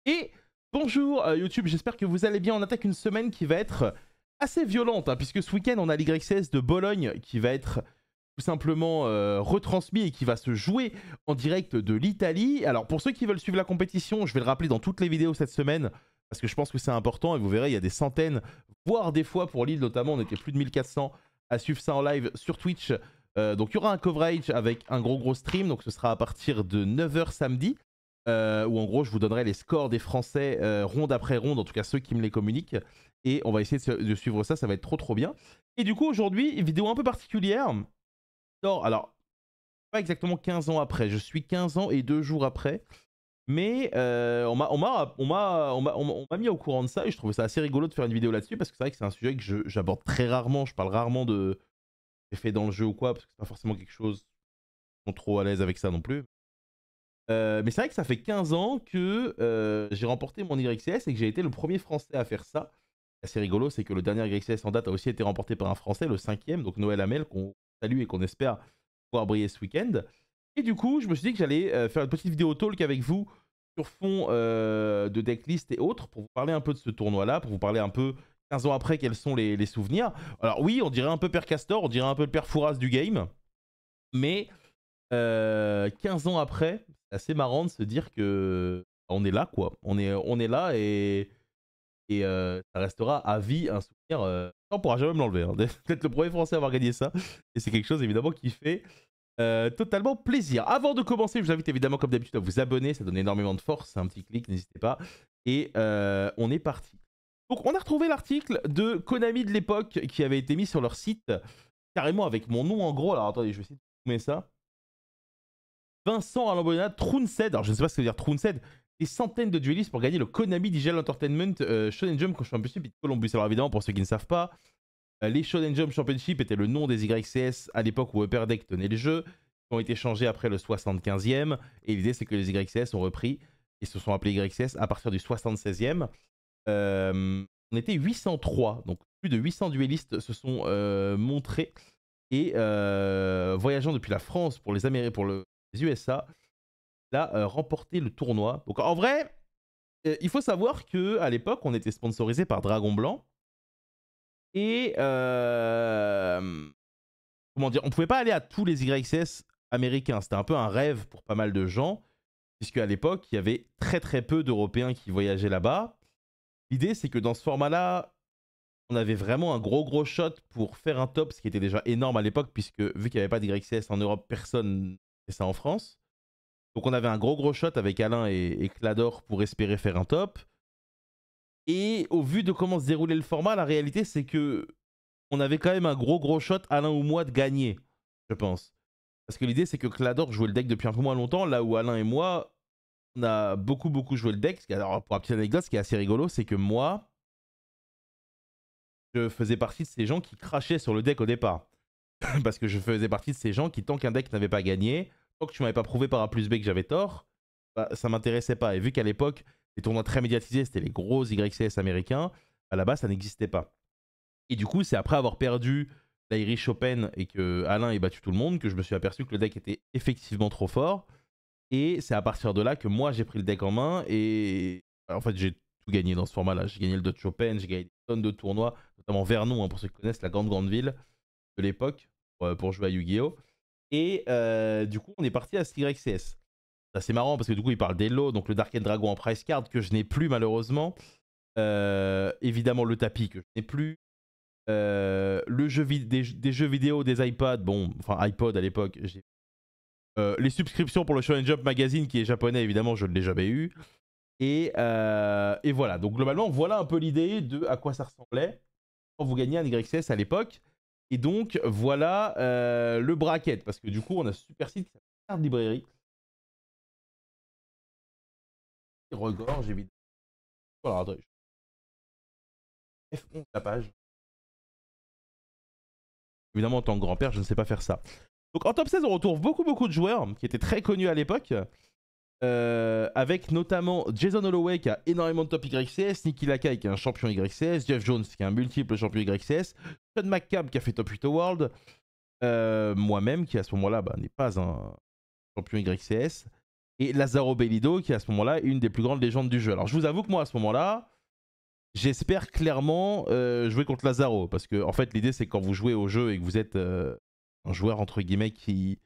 Et bonjour YouTube, j'espère que vous allez bien. On attaque une semaine qui va être assez violente, hein, puisque ce week-end on a l'YCS de Bologne qui va être tout simplement retransmis et qui va se jouer en direct de l'Italie. Alors pour ceux qui veulent suivre la compétition, je vais le rappeler dans toutes les vidéos cette semaine, parce que je pense que c'est important et vous verrez, il y a des centaines, voire des fois pour Lille notamment, on était plus de 1400 à suivre ça en live sur Twitch. Donc il y aura un coverage avec un gros stream, donc ce sera à partir de 9 h samedi. Où en gros je vous donnerai les scores des Français ronde après ronde, en tout cas ceux qui me les communiquent, et on va essayer de suivre ça, ça va être trop bien. Et du coup aujourd'hui, une vidéo un peu particulière. Alors, pas exactement 15 ans après, je suis 15 ans et 2 jours après, mais on m'a mis au courant de ça et je trouvais ça assez rigolo de faire une vidéo là-dessus parce que c'est vrai que c'est un sujet que j'aborde très rarement, je parle rarement de effets dans le jeu ou quoi, parce que c'est pas forcément quelque chose, je suis trop à l'aise avec ça non plus. Mais c'est vrai que ça fait 15 ans que j'ai remporté mon YCS et que j'ai été le premier Français à faire ça. Assez rigolo, c'est que le dernier YCS en date a aussi été remporté par un Français, le 5e, donc Noël Hamel, qu'on salue et qu'on espère pouvoir briller ce week-end. Et du coup, je me suis dit que j'allais faire une petite vidéo talk avec vous sur fond de decklist et autres, pour vous parler un peu de ce tournoi-là, pour vous parler un peu, 15 ans après, quels sont les souvenirs. Alors oui, on dirait un peu Père Castor, on dirait un peu le Père Fouras du game, mais 15 ans après, c'est assez marrant de se dire que on est là, quoi. On est là et ça restera à vie un souvenir. On pourra jamais me l'enlever, hein. Peut-être le premier Français à avoir gagné ça. Et c'est quelque chose évidemment qui fait totalement plaisir. Avant de commencer, je vous invite évidemment comme d'habitude à vous abonner. Ça donne énormément de force. C'est un petit clic, n'hésitez pas. Et on est parti. Donc on a retrouvé l'article de Konami de l'époque qui avait été mis sur leur site carrément avec mon nom en gros. Alors attendez, je vais essayer de trouver ça. Vincent Alambona, Trunsed, alors je ne sais pas ce que veut dire Trunsed, des centaines de duellistes pour gagner le Konami Digital Entertainment Shonen Jump Championship de Columbus. Alors évidemment, pour ceux qui ne savent pas, les Shonen Jump Championship étaient le nom des YCS à l'époque où Upper Deck tenait le jeu, qui ont été changés après le 75e, et l'idée c'est que les YCS ont repris et se sont appelés YCS à partir du 76e. On était 803, donc plus de 800 duellistes se sont montrés, et voyageant depuis la France pour les Américains, pour les USA, il a remporté le tournoi. Donc en vrai, il faut savoir qu'à l'époque, on était sponsorisé par Dragon Blanc. Et comment dire, on pouvait pas aller à tous les YCS américains. C'était un peu un rêve pour pas mal de gens, puisque à l'époque, il y avait très peu d'Européens qui voyageaient là-bas. L'idée, c'est que dans ce format-là, on avait vraiment un gros shot pour faire un top, ce qui était déjà énorme à l'époque, puisque vu qu'il n'y avait pas d'YCS en Europe, personne ne fait ça en France. Donc on avait un gros shot avec Alain et Clador pour espérer faire un top. Et au vu de comment se déroulait le format, la réalité c'est que on avait quand même un gros shot, Alain ou moi, de gagner, je pense. Parce que l'idée c'est que Clador jouait le deck depuis un peu moins longtemps, là où Alain et moi, on a beaucoup joué le deck. Alors pour la petite anecdote, ce qui est assez rigolo, c'est que moi, je faisais partie de ces gens qui crachaient sur le deck au départ. Parce que je faisais partie de ces gens qui, tant qu'un deck n'avait pas gagné, tant que tu m'avais pas prouvé par A plus B que j'avais tort, bah, ça m'intéressait pas. Et vu qu'à l'époque, les tournois très médiatisés, c'était les gros YCS américains, à la base, ça n'existait pas. Et du coup, c'est après avoir perdu l'Irish Open et que Alain ait battu tout le monde que je me suis aperçu que le deck était effectivement trop fort. Et c'est à partir de là que moi, j'ai pris le deck en main. Et en fait, j'ai tout gagné dans ce format-là. J'ai gagné le Dutch Open, j'ai gagné des tonnes de tournois, notamment Vernon, hein, pour ceux qui connaissent, la grande ville de l'époque, pour jouer à Yu-Gi-Oh! Et du coup, on est parti à ce YCS. C'est marrant parce que du coup, il parle des lots, donc le Dark End Dragon en price card que je n'ai plus malheureusement. Évidemment, le tapis que je n'ai plus. Des jeux vidéo, des iPads, bon, enfin iPod à l'époque. Les subscriptions pour le Shonen Jump Magazine qui est japonais, évidemment, je ne l'ai jamais eu. Et voilà, donc globalement, voilà un peu l'idée de à quoi ça ressemblait quand vous gagnez un YCS à l'époque. Et donc, voilà le bracket, parce que du coup, on a ce super site qui s'appelle Card Librairie. Il regorge, évidemment. Voilà, attendez. F11 la page. Évidemment, en tant que grand-père, je ne sais pas faire ça. Donc, en top 16, on retrouve beaucoup de joueurs qui étaient très connus à l'époque. Avec notamment Jason Holloway qui a énormément de top YCS, Nicky Lakai qui est un champion YCS, Jeff Jones qui est un multiple champion YCS, Sean McCabe qui a fait top 8 World, moi-même qui à ce moment-là n'est pas un champion YCS, et Lazaro Bellido, qui à ce moment-là est une des plus grandes légendes du jeu. Alors je vous avoue que moi à ce moment-là, j'espère clairement jouer contre Lazaro, parce que en fait l'idée c'est que quand vous jouez au jeu et que vous êtes un joueur entre guillemets qui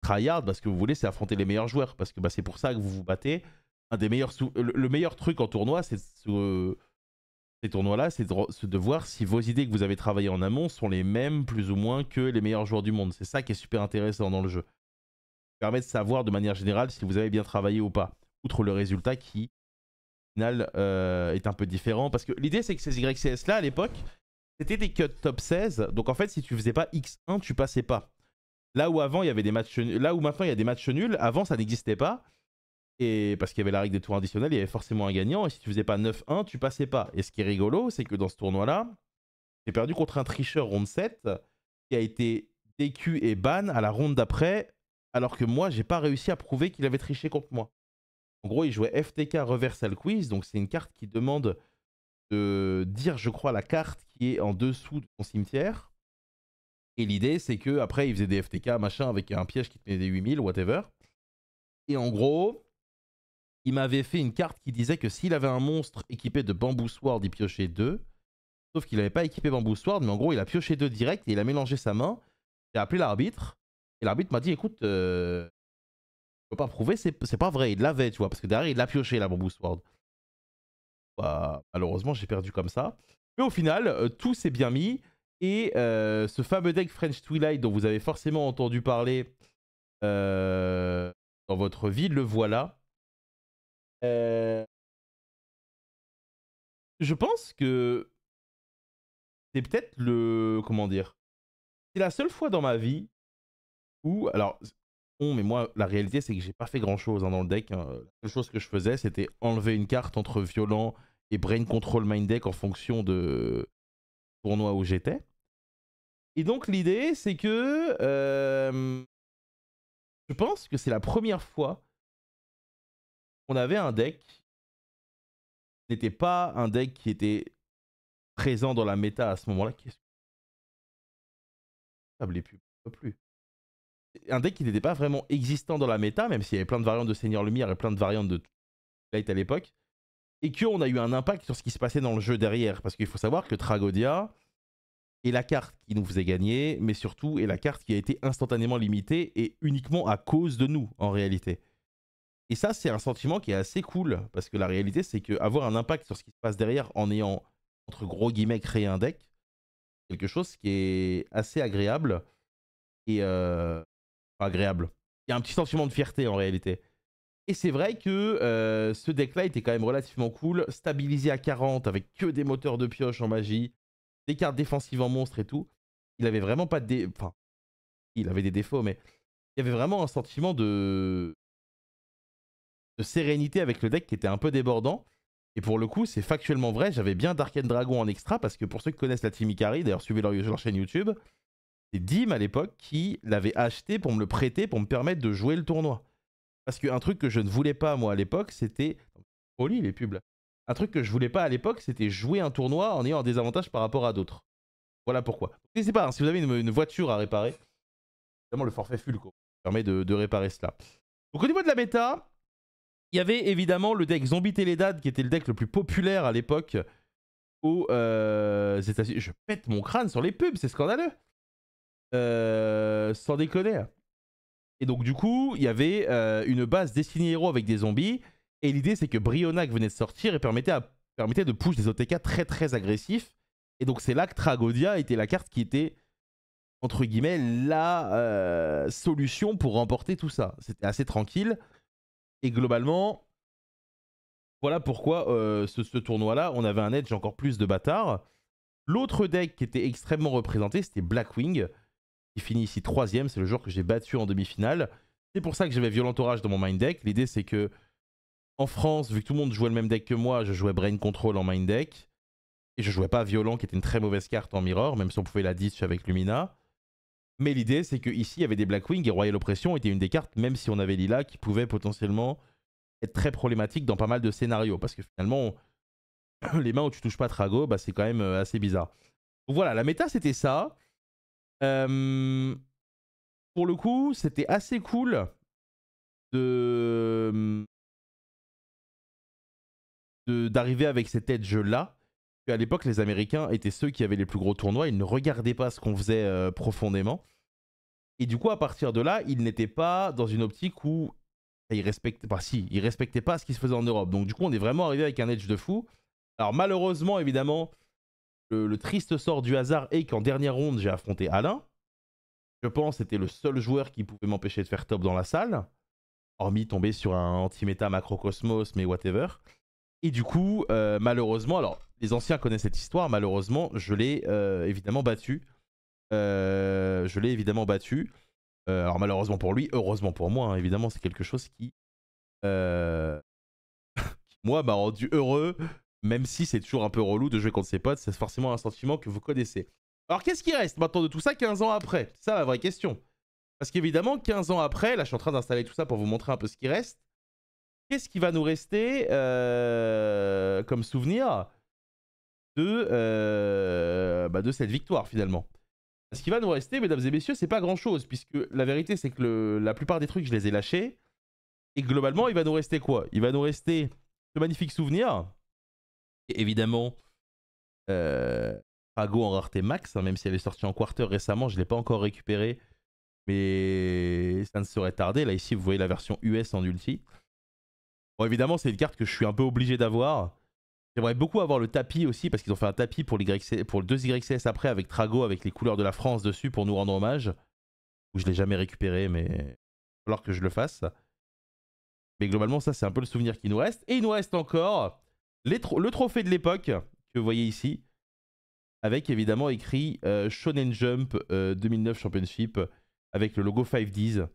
tryhard, parce que vous voulez c'est affronter les meilleurs joueurs, parce que bah, c'est pour ça que vous vous battez. Un des meilleurs le meilleur truc en tournoi, c'est ces tournois-là, c'est de voir si vos idées que vous avez travaillées en amont sont les mêmes plus ou moins que les meilleurs joueurs du monde. C'est ça qui est super intéressant dans le jeu. Ça permet de savoir de manière générale si vous avez bien travaillé ou pas, outre le résultat qui au final est un peu différent, parce que l'idée c'est que ces YCS là à l'époque c'était des cuts top 16, donc en fait si tu faisais pas X1 tu passais pas. Là où avant il y avait des matchs nuls, là où maintenant il y a des matchs nuls, avant ça n'existait pas, et parce qu'il y avait la règle des tours additionnels, il y avait forcément un gagnant, et si tu faisais pas 9-1 tu passais pas. Et ce qui est rigolo c'est que dans ce tournoi là j'ai perdu contre un tricheur ronde 7 qui a été DQ et ban à la ronde d'après, alors que moi j'ai pas réussi à prouver qu'il avait triché contre moi. En gros, il jouait FTK Reversal Quiz, donc c'est une carte qui demande de dire, je crois, la carte qui est en dessous de ton cimetière. Et l'idée, c'est que après, il faisait des FTK, machin, avec un piège qui tenait des 8000, whatever. Et en gros, il m'avait fait une carte qui disait que s'il avait un monstre équipé de Bamboo Sword, il piochait 2. Sauf qu'il n'avait pas équipé Bamboo Sword, mais en gros, il a pioché 2 direct et il a mélangé sa main. J'ai appelé l'arbitre. Et l'arbitre m'a dit, écoute, je peux pas prouver, c'est pas vrai. Il l'avait, tu vois, parce que derrière, il l'a pioché, la Bamboo Sword. Bah, malheureusement, j'ai perdu comme ça. Mais au final, tout s'est bien mis. Et ce fameux deck French Twilight dont vous avez forcément entendu parler dans votre vie, le voilà. Je pense que c'est peut-être le... Comment dire? C'est la seule fois dans ma vie où... Alors, bon, mais moi, la réalité, c'est que j'ai pas fait grand-chose hein, dans le deck. Hein. La seule chose que je faisais, c'était enlever une carte entre Violent et Brain Control Mind Deck en fonction de tournoi où j'étais. Et donc l'idée, c'est que je pense que c'est la première fois qu'on avait un deck qui n'était pas un deck qui était présent dans la méta à ce moment-là. Qu'est-ce que ça ne plus. Un deck qui n'était pas vraiment existant dans la méta, même s'il y avait plein de variantes de Seigneur Lumière et plein de variantes de Light à l'époque. Et qu'on a eu un impact sur ce qui se passait dans le jeu derrière. Parce qu'il faut savoir que Tragodia est la carte qui nous faisait gagner, mais surtout est la carte qui a été instantanément limitée et uniquement à cause de nous, en réalité. Et ça, c'est un sentiment qui est assez cool, parce que la réalité, c'est qu'avoir un impact sur ce qui se passe derrière en ayant, entre gros guillemets, créé un deck, quelque chose qui est assez agréable. Et agréable. Il y a un petit sentiment de fierté, en réalité. Et c'est vrai que ce deck-là était quand même relativement cool, stabilisé à 40, avec que des moteurs de pioche en magie, des cartes défensives en monstre et tout. Il avait vraiment pas de... Enfin, il avait des défauts, mais il y avait vraiment un sentiment de sérénité avec le deck qui était un peu débordant. Et pour le coup, c'est factuellement vrai, j'avais bien Darken Dragon en extra, parce que pour ceux qui connaissent la Team Ikari, d'ailleurs suivez leur chaîne YouTube, c'est Dim à l'époque qui l'avait acheté pour me le prêter, pour me permettre de jouer le tournoi. Parce qu'un truc que je ne voulais pas moi à l'époque, c'était... Poli les pubs là. Un truc que je voulais pas à l'époque, c'était jouer un tournoi en ayant un désavantage par rapport à d'autres. Voilà pourquoi. N'hésitez pas, hein, si vous avez une voiture à réparer, évidemment le forfait Fulco permet de réparer cela. Donc au niveau de la méta, il y avait évidemment le deck Zombie Télédad qui était le deck le plus populaire à l'époque aux États-Unis. Je pète mon crâne sur les pubs, c'est scandaleux. Sans déconner. Et donc du coup, il y avait une base Destiny Hero avec des zombies. Et l'idée, c'est que Brionac venait de sortir et permettait de push des OTK très très agressifs. Et donc c'est là que Tragodia était la carte qui était, entre guillemets, la solution pour remporter tout ça. C'était assez tranquille. Et globalement, voilà pourquoi ce tournoi-là, on avait un edge encore plus de bâtard. L'autre deck qui était extrêmement représenté, c'était Blackwing, qui finit ici 3ème. C'est le joueur que j'ai battu en demi-finale. C'est pour ça que j'avais Violent Orage dans mon main deck. L'idée, c'est que en France, vu que tout le monde jouait le même deck que moi, je jouais Brain Control en main deck. Et je jouais pas Violent, qui était une très mauvaise carte en Mirror, même si on pouvait la ditch avec Lumina. Mais l'idée, c'est qu'ici, il y avait des Blackwing et Royal Oppression était une des cartes, même si on avait Lila, qui pouvait potentiellement être très problématique dans pas mal de scénarios. Parce que finalement, les mains où tu touches pas Trago, bah, c'est quand même assez bizarre. Donc voilà, la méta, c'était ça. Pour le coup, c'était assez cool d'arriver avec cet edge-là. À l'époque, les Américains étaient ceux qui avaient les plus gros tournois. Ils ne regardaient pas ce qu'on faisait profondément. Et du coup, à partir de là, ils n'étaient pas dans une optique où ils respectaient, enfin, si, ils respectaient pas ce qui se faisait en Europe. Donc du coup, on est vraiment arrivé avec un edge de fou. Alors malheureusement, évidemment, le triste sort du hasard est qu'en dernière ronde, j'ai affronté Alain. Je pense que c'était le seul joueur qui pouvait m'empêcher de faire top dans la salle. Hormis tomber sur un anti-méta macrocosmos, mais whatever. Et du coup, malheureusement, alors les anciens connaissent cette histoire, malheureusement, je l'ai évidemment battu. Alors malheureusement pour lui, heureusement pour moi, hein, évidemment, c'est quelque chose qui, moi, m'a rendu heureux, même si c'est toujours un peu relou de jouer contre ses potes, c'est forcément un sentiment que vous connaissez. Alors qu'est-ce qui reste maintenant de tout ça 15 ans après? C'est ça la vraie question. Parce qu'évidemment, 15 ans après, là je suis en train d'installer tout ça pour vous montrer un peu ce qui reste. Qu'est-ce qui va nous rester comme souvenir de cette victoire finalement? Ce qui va nous rester, mesdames et messieurs, c'est pas grand-chose, puisque la vérité, c'est que la plupart des trucs, je les ai lâchés. Et globalement, il va nous rester quoi? Il va nous rester ce magnifique souvenir. Et évidemment, Trago en rareté max, hein, même si elle est sortie en quarter récemment, je ne l'ai pas encore récupérée. Mais ça ne saurait tarder. Là, ici, vous voyez la version US en ulti. Bon, évidemment, c'est une carte que je suis un peu obligé d'avoir. J'aimerais beaucoup avoir le tapis aussi, parce qu'ils ont fait un tapis pour le 2YCS après, avec Trago, avec les couleurs de la France dessus, pour nous rendre hommage. Je ne l'ai jamais récupéré, mais il va falloir que je le fasse. Mais globalement, ça, c'est un peu le souvenir qui nous reste. Et il nous reste encore le trophée de l'époque, que vous voyez ici, avec évidemment écrit Shonen Jump 2009 Championship, avec le logo 5Ds.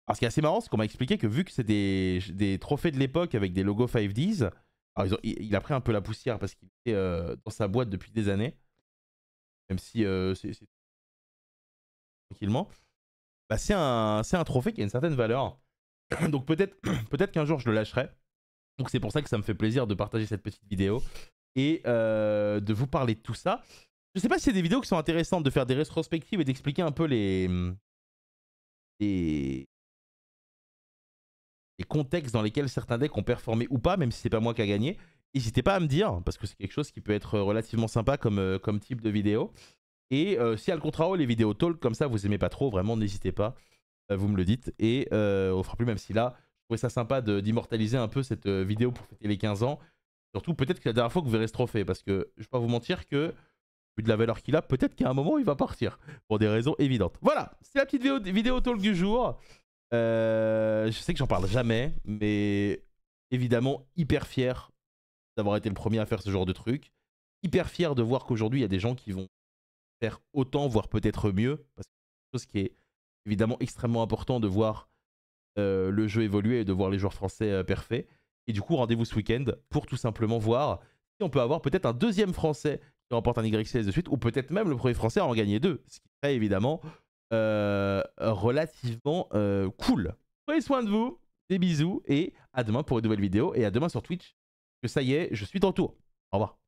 Alors, ce qui est assez marrant, c'est qu'on m'a expliqué que vu que c'est des trophées de l'époque avec des logos 5Ds, alors il a pris un peu la poussière parce qu'il était dans sa boîte depuis des années, même si c'est tranquillement. Bah, c'est un trophée qui a une certaine valeur. Donc peut-être qu'un jour je le lâcherai. Donc c'est pour ça que ça me fait plaisir de partager cette petite vidéo et de vous parler de tout ça. Je sais pas si c'est des vidéos qui sont intéressantes, de faire des rétrospectives et d'expliquer un peu les contextes dans lesquels certains decks ont performé ou pas, même si c'est pas moi qui a gagné. N'hésitez pas à me dire, parce que c'est quelque chose qui peut être relativement sympa comme type de vidéo. Et si à le contrario, les vidéos talk comme ça, vous aimez pas trop, vraiment, n'hésitez pas, vous me le dites. Et on fera plus, même si là, je trouvais ça sympa d'immortaliser un peu cette vidéo pour fêter les 15 ans. Surtout, peut-être que la dernière fois que vous verrez ce trophée, parce que je vais pas vous mentir que, vu de la valeur qu'il a, peut-être qu'à un moment, il va partir, pour des raisons évidentes. Voilà, c'est la petite vidéo talk du jour. Je sais que j'en parle jamais, mais évidemment, hyper fier d'avoir été le premier à faire ce genre de truc. Hyper fier de voir qu'aujourd'hui, il y a des gens qui vont faire autant, voire peut-être mieux. Parce que c'est quelque chose qui est évidemment extrêmement important de voir le jeu évoluer et de voir les joueurs français parfaits. Et du coup, rendez-vous ce week-end pour tout simplement voir si on peut avoir peut-être un deuxième français qui remporte un YCS de suite, ou peut-être même le premier français à en gagner deux. Ce qui serait évidemment relativement cool. Prenez soin de vous, des bisous et à demain pour une nouvelle vidéo et à demain sur Twitch. Que ça y est, je suis de retour. Au revoir.